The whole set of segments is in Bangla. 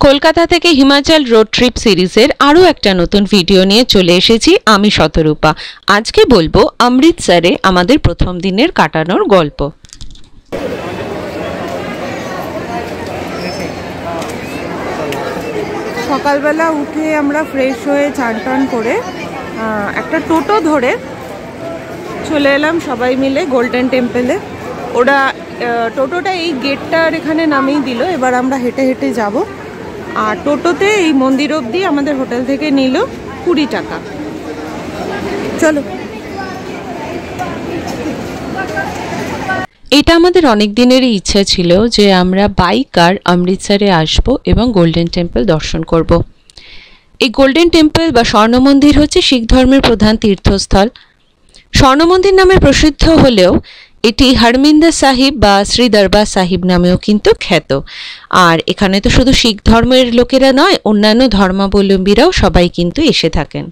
কলকাতা থেকে হিমাচল রোড ট্রিপ সিরিজের আরও একটা নতুন ভিডিও নিয়ে চলে এসেছি আমি শতরূপা। আজকে বলবো অমৃতসরে আমাদের প্রথম দিনের কাটানোর গল্প। সকালবেলা উঠে আমরা ফ্রেশ হয়ে চান টান করে একটা টোটো ধরে চলে এলাম সবাই মিলে গোল্ডেন টেম্পলে। ওরা টোটোটা এই গেটটার এখানে নামিয়ে দিল, এবার আমরা হেঁটে হেঁটে যাব। আর টোটোতে এই মন্দির অবধি আমাদের হোটেল থেকে নিল 20 টাকা। চলো। এটা আমাদের অনেক দিনেরই ইচ্ছা ছিল যে আমরা বাই কার অমৃতসরে আসব এবং গোল্ডেন টেম্পল দর্শন করব। এই গোল্ডেন টেম্পল বা স্বর্ণ মন্দির হচ্ছে শিখ ধর্মের প্রধান তীর্থস্থল। স্বর্ণ মন্দির নামে প্রসিদ্ধ হলেও এটি হরমিন্দর সাহিব বা শ্রী দরবার সাহিব নামেও কিন্তু খ্যাত। আর এখানে তো শুধু শিখ ধর্মের লোকেরা নয়, অন্যান্য ধর্মাবলম্বীরাও সবাই কিন্তু এসে থাকেন।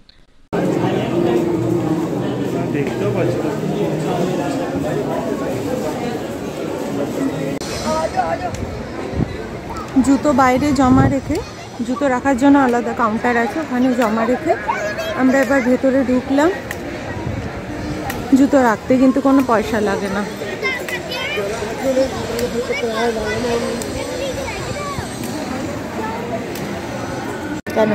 জুতো বাইরে জমা রেখে, জুতো রাখার জন্য আলাদা কাউন্টার আছে, ওখানে জমা রেখে আমরা এবার ভেতরে ঢুকলাম। জুতো রাখতে কিন্তু কোনো পয়সা লাগে না। কেন?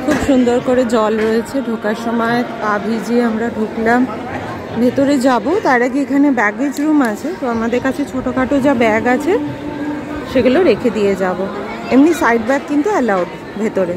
খুব সুন্দর করে জল রয়েছে, ঢোকার সময় পা ভিজিয়ে আমরা ঢুকলাম। ভেতরে যাব তার আগে এখানে ব্যাগেজ রুম আছে, তো আমাদের কাছে ছোটোখাটো যা ব্যাগ আছে সেগুলো রেখে দিয়ে যাব। এমনি সাইড ব্যাগ কিন্তু অ্যালাউড ভেতরে।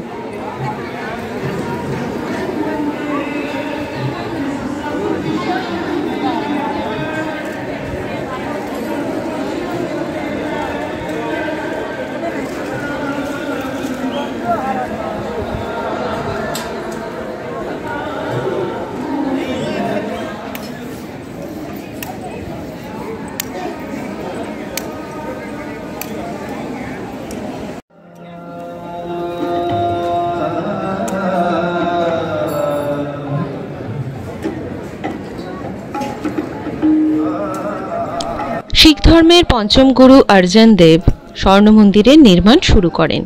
শিখ ধর্মের পঞ্চম গুরু অর্জুন দেব স্বর্ণ মন্দিরের নির্মাণ শুরু করেন।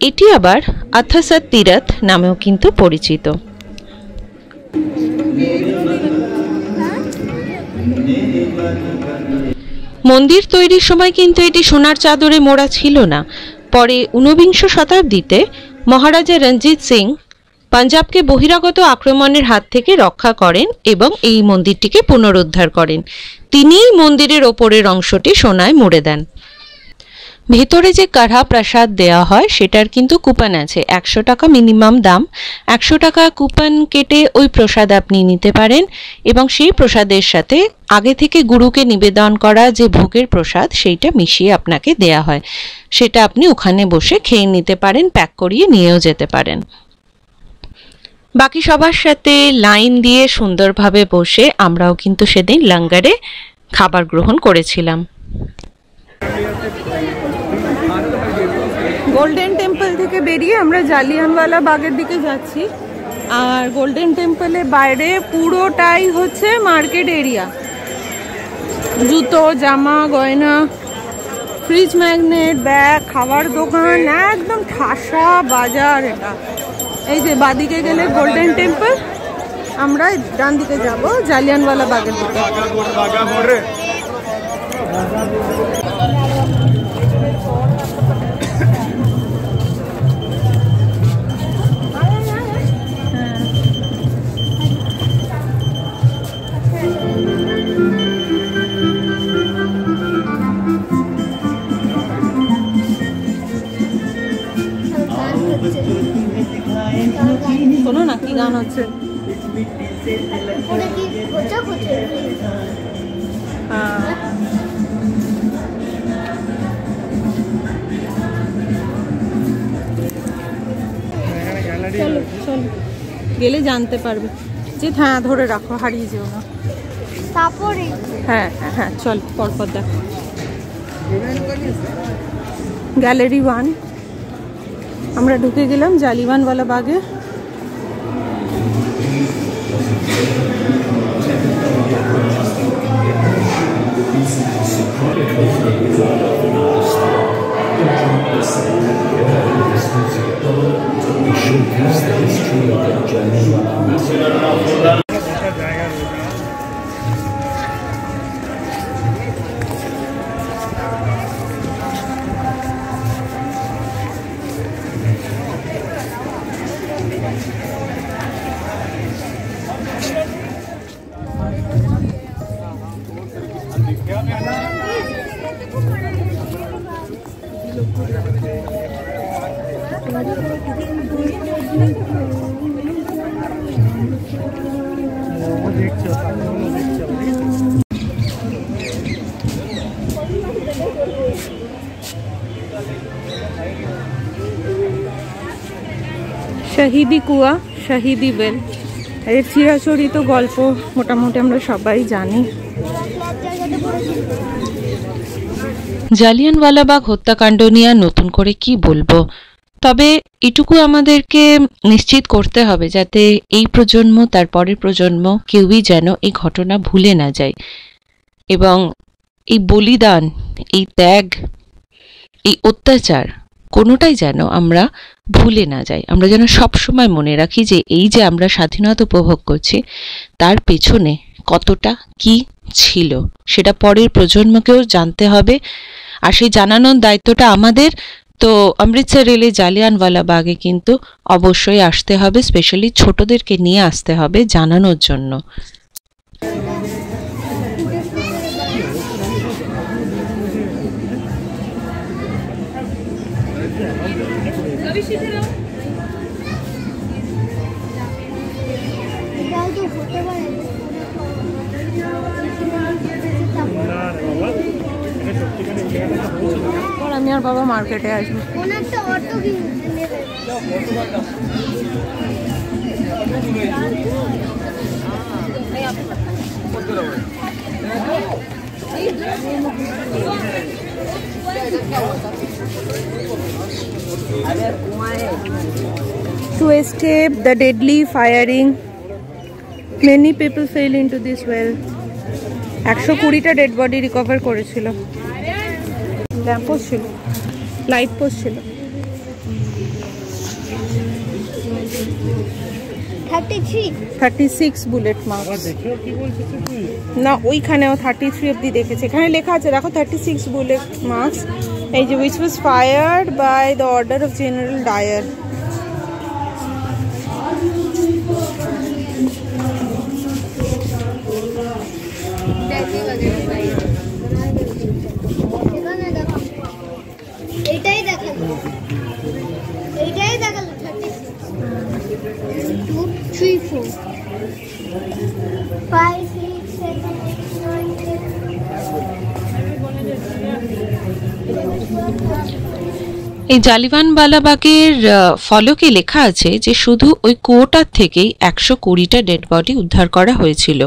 এটি আবার আথাসত তীরথ নামেও কিন্তু পরিচিত। মন্দির তৈরির সময় কিন্তু এটি সোনার চাদরে মোড়া ছিল না। পরে 19বিংশ শতাব্দীতে মহারাজা রঞ্জিত সিং পাঞ্জাবকে বহিরাগত আক্রমণের হাত থেকে রক্ষা করেন এবং এই মন্দিরটিকে পুনরুদ্ধার করেন। তিনিই মন্দিরের ওপরের অংশটি সোনায় মুড়ে দেন। ভেতরে যে কাঢ়া প্রসাদ দেওয়া হয় সেটার কিন্তু কুপন আছে, 100 টাকা মিনিমাম দাম। 100 টাকা কুপন কেটে ওই প্রসাদ আপনি নিতে পারেন এবং সেই প্রসাদের সাথে আগে থেকে গুরুকে নিবেদন করা যে ভোগের প্রসাদ সেইটা মিশিয়ে আপনাকে দেয়া হয়। সেটা আপনি ওখানে বসে খেয়ে নিতে পারেন, প্যাক করিয়ে নিয়েও যেতে পারেন। বাকি সবার সাথে লাইন দিয়ে সুন্দরভাবে বসে আমরাও কিন্তু সেদিন লঙ্গরে খাবার গ্রহণ করেছিলাম। গোল্ডেন টেম্পল থেকে বেরিয়ে আমরা জালিয়ানওয়ালা বাগের দিকে যাচ্ছি। আর গোল্ডেন টেম্পলের বাইরে পুরোটাই হচ্ছে মার্কেট এরিয়া। জুতো, জামা, গয়না, ফ্রিজ ম্যাগনেট, ব্যাগ, খাবার দোকান, একদম ঠাসা বাজার এটা। এই যে বাদিকে গেলে গোল্ডেন টেম্পল, আমরা ডান দিকে যাব জালিয়ানওয়ালা বাগের দিকে। শোনো না কি গান হচ্ছে। চলো চলো, গেলে জানতে পারবে। যে হ্যাঁ ধরে রাখো, হারিয়ে যেও না। হ্যাঁ হ্যাঁ হ্যাঁ, চল পরপর দেখো। গ্যালারি 1 আমরা ঢুকে গেলাম জালিয়ানওয়ালা বাগে। It showcases the history of the Jallianwala Massacre. Shahidi কুয়া, শাহিদি বেল, এর চিরাচরিত গল্প মোটামুটি আমরা সবাই জানি। জালিয়ানওয়ালাবাগ হত্যাকাণ্ড নিয়ে নতুন করে কি বলবো, তবে এটুকু আমাদেরকে নিশ্চিত করতে হবে যাতে এই প্রজন্ম তার পরের প্রজন্ম কেউই যেন এই ঘটনা ভুলে না যায়, এবং এই বলিদান, এই ত্যাগ, এই অত্যাচার কোনোটাই যেন আমরা ভুলে না যাই। আমরা যেন সবসময় মনে রাখি যে এই যে আমরা স্বাধীনতা উপভোগ করছি তার পেছনে কতটা কি ছিল সেটা পরের প্রজন্মকেও জানতে হবে, আর সেই জানানোর দায়িত্বটা আমাদের। তো অমৃতসর রেলে জালিয়ানওয়ালাবাগে কিন্তু অবশ্যই আসতে হবে, স্পেশালি ছোটদেরকে নিয়ে আসতে হবে জানানোর জন্য। আমি আর বাবা মার্কেটে আসবো। To escape the deadly firing, many people fell into this well. 120টা ডেড বডি রিকভার করেছিল। ল্যাম্প পোস্ট ছিল, লাইট পোস্ট ছিল। 36 বুলেট মার্কস। না, ওইখানেও 33 অব্দি দেখেছে, এখানে লেখা আছে দেখো 36 বুলেট মার্কস। এই যে which was fired by the order of General Dyer. এইটাই দেখালো 36 2 3 4 5 6 7 8 9 10। এই জালিয়ানওয়ালাবাগের ফলকে লেখা আছে যে শুধু ওই কুয়োটার থেকেই 120টা ডেড বডি উদ্ধার করা হয়েছিল।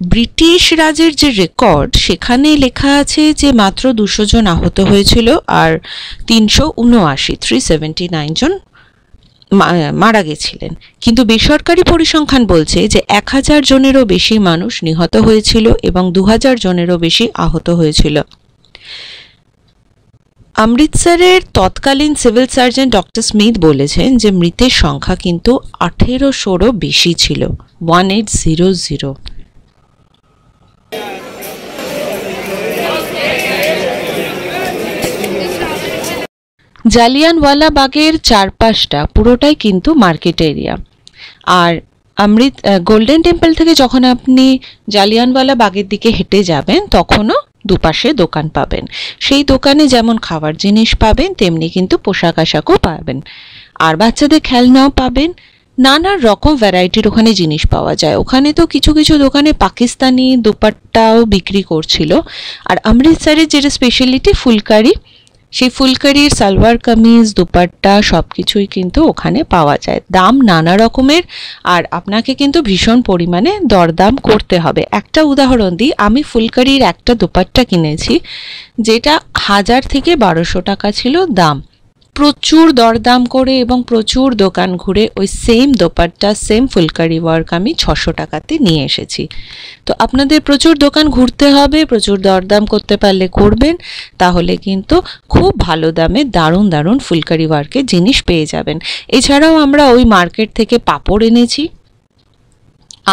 ব্রিটিশ রাজের যে রেকর্ড সেখানে লেখা আছে যে মাত্র 200 জন আহত হয়েছিল আর 379 জন মারা গেছিলেন, কিন্তু বেসরকারি পরিসংখ্যান বলছে যে 1000 জনেরও বেশি মানুষ নিহত হয়েছিল এবং 2000 জনেরও বেশি আহত হয়েছিল। অমৃতসরের তৎকালীন সিভিল সার্জন ডক্টর স্মিথ বলেছেন যে মৃতের সংখ্যা কিন্তু 1800রও বেশি ছিল, 1800। জালিয়ানওয়ালাবাগের চারপাশটা পুরোটাই কিন্তু মার্কেট এরিয়া, আর গোল্ডেন টেম্পল থেকে যখন আপনি জালিয়ানওয়ালাবাগের দিকে হেঁটে যাবেন তখনও দুপাশে দোকান পাবেন। সেই দোকানে যেমন খাবার জিনিস পাবেন তেমনি কিন্তু পোশাক আশাকও পাবেন, আর বাচ্চাদের খেলনাও পাবেন। নানা রকম ভ্যারাইটির ওখানে জিনিস পাওয়া যায়। ওখানে তো কিছু কিছু দোকানে পাকিস্তানি দুপাট্টাও বিক্রি করছিল। আর অমৃতসরের যেটা স্পেশালিটি ফুলকারি, সেই ফুলকারির সালোয়ার কামিজ দুপাট্টা সব কিছুই কিন্তু ওখানে পাওয়া যায়। দাম নানা রকমের, আর আপনাকে কিন্তু ভীষণ পরিমাণে দরদাম করতে হবে। একটা উদাহরণ দিই, আমি ফুলকারির একটা দুপাট্টা কিনেছি যেটা 1000 থেকে 1200 টাকা ছিল দাম। প্রচুর দরদাম করে এবং প্রচুর দোকান ঘুরে ওই same dupatta same phulkari work আমি 600 টাকাতে নিয়ে এসেছি। তো আপনাদের প্রচুর দোকান ঘুরতে হবে, প্রচুর দরদাম করতে পারলে করবেন, তাহলে কিন্তু খুব ভালো দামে দারুণ দারুণ ফুলকারি ওয়ার্কের জিনিস পেয়ে যাবেন। এছাড়াও আমরা ওই মার্কেট থেকে পাঁপড় এনেছি,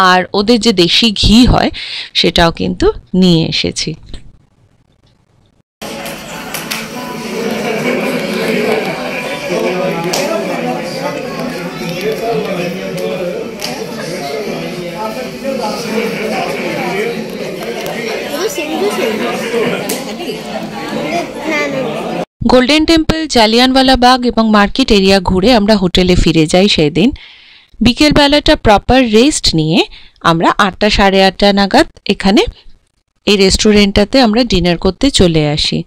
আর ওদের যে দেশি ঘি হয় সেটাও কিন্তু নিয়ে এসেছি। গোল্ডেন টেম্পল, জালিয়ানওয়ালা বাগ এবং মার্কেট এরিয়া ঘুরে আমরা হোটেলে ফিরে যাই। সেদিন বিকেলবেলাটা প্রপার রেস্ট নিয়ে আমরা 8টা সাড়ে 8টা নাগাদ এখানে এই রেস্টুরেন্টটাতে আমরা ডিনার করতে চলে আসি।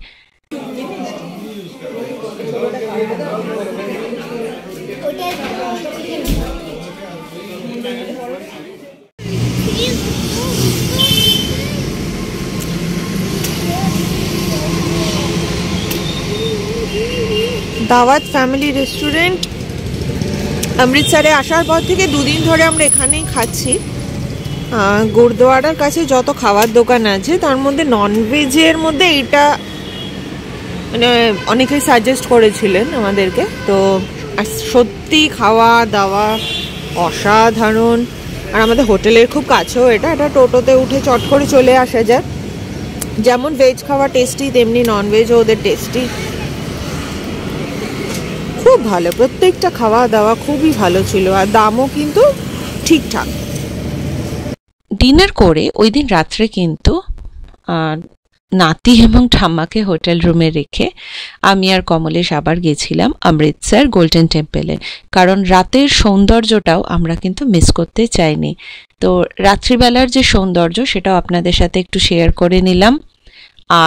দাওয়াত ফ্যামিলি রেস্টুরেন্ট অমৃতসরে আসার পর থেকে 2 দিন ধরে আমরা এখানেই খাচ্ছি। গুরুদুয়ারার কাছে যত খাবার দোকান আছে তার মধ্যে ননভেজের মধ্যে এটা মানে অনেকেই সাজেস্ট করেছিলেন আমাদেরকে, তো সত্যি খাওয়া দাওয়া অসাধারণ। আর আমাদের হোটেলের খুব কাছেও এটা টোটোতে উঠে চট করে চলে আসা যায়। যেমন ভেজ খাওয়া টেস্টি, তেমনি ননভেজও ওদের টেস্টি, খুব ভালো। প্রত্যেকটা খাওয়া দাওয়া খুবই ভালো ছিল, আর দামও কিন্তু ঠিকঠাক। ডিনার করে ওই দিন রাত্রে কিন্তু নাতি এবং ঠাম্মাকে হোটেল রুমে রেখে আমি আর কমলেশ আবার গেছিলাম অমৃতসর গোল্ডেন টেম্পলে, কারণ রাতের সৌন্দর্যটাও আমরা কিন্তু মিস করতে চাইনি। তো রাত্রিবেলার যে সৌন্দর্য সেটাও আপনাদের সাথে একটু শেয়ার করে নিলাম।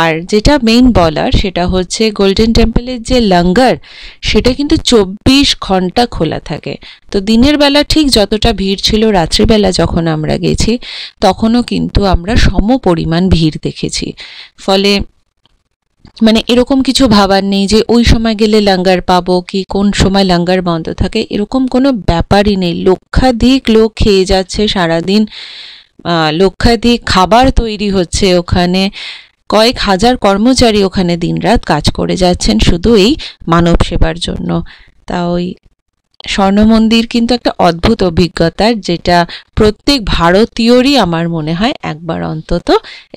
আর যেটা মেইন বলার সেটা হচ্ছে গোল্ডেন টেম্পলের যে লঙ্গর সেটা কিন্তু 24 ঘন্টা খোলা থাকে। তো দিনের বেলা ঠিক যতটা ভিড় ছিল, রাত্রিবেলা যখন আমরা গেছি তখনও কিন্তু আমরা সম পরিমাণ ভিড় দেখেছি। ফলে মানে এরকম কিছু ভাবার নেই যে ওই সময় গেলে লঙ্গর পাবো কি কোন সময় লঙ্গর বন্ধ থাকে, এরকম কোনো ব্যাপারই নেই। লক্ষাধিক লোক খেয়ে যাচ্ছে সারাদিন, লক্ষাধিক খাবার তৈরি হচ্ছে ওখানে, কয়েক হাজার কর্মচারী ওখানে দিনরাত কাজ করে যাচ্ছেন শুধু এই মানব সেবার জন্য। তা ওই স্বর্ণ মন্দির কিন্তু একটা অদ্ভুত অভিজ্ঞতার, যেটা প্রত্যেক ভারতীয়রই আমার মনে হয় একবার অন্তত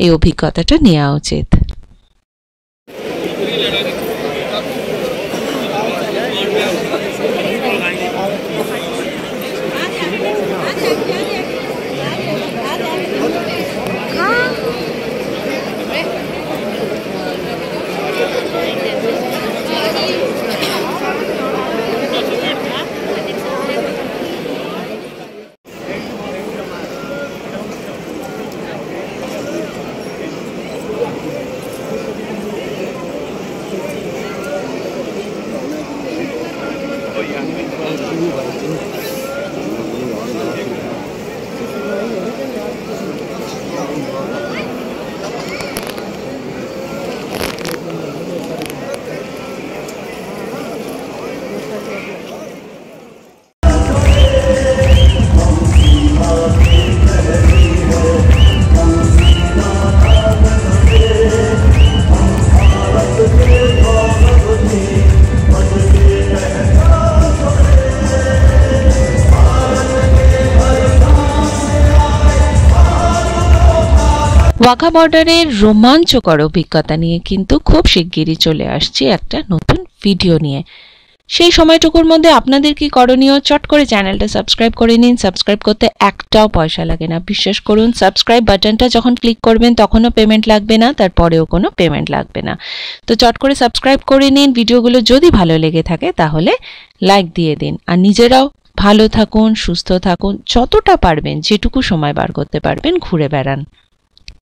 এই অভিজ্ঞতাটা নেওয়া উচিত। ওয়াঘা বর্ডারের রোমাঞ্চকর অভিজ্ঞতা নিয়ে কিন্তু খুব শিগগিরই চলে আসছি একটা নতুন ভিডিও নিয়ে। সেই সময়টুকুর মধ্যে আপনাদের কি করণীয়, চট করে চ্যানেলটা সাবস্ক্রাইব করে নিন। সাবস্ক্রাইব করতে একটাও পয়সা লাগে না, বিশ্বাস করুন। সাবস্ক্রাইব বাটনটা যখন ক্লিক করবেন তখনও পেমেন্ট লাগবে না, তারপরেও কোনো পেমেন্ট লাগবে না। তো চট করে সাবস্ক্রাইব করে নিন। ভিডিওগুলো যদি ভালো লেগে থাকে তাহলে লাইক দিয়ে দিন, আর নিজেরাও ভালো থাকুন, সুস্থ থাকুন, যতটা পারবেন যেটুকু সময় বার করতে পারবেন ঘুরে বেড়ান।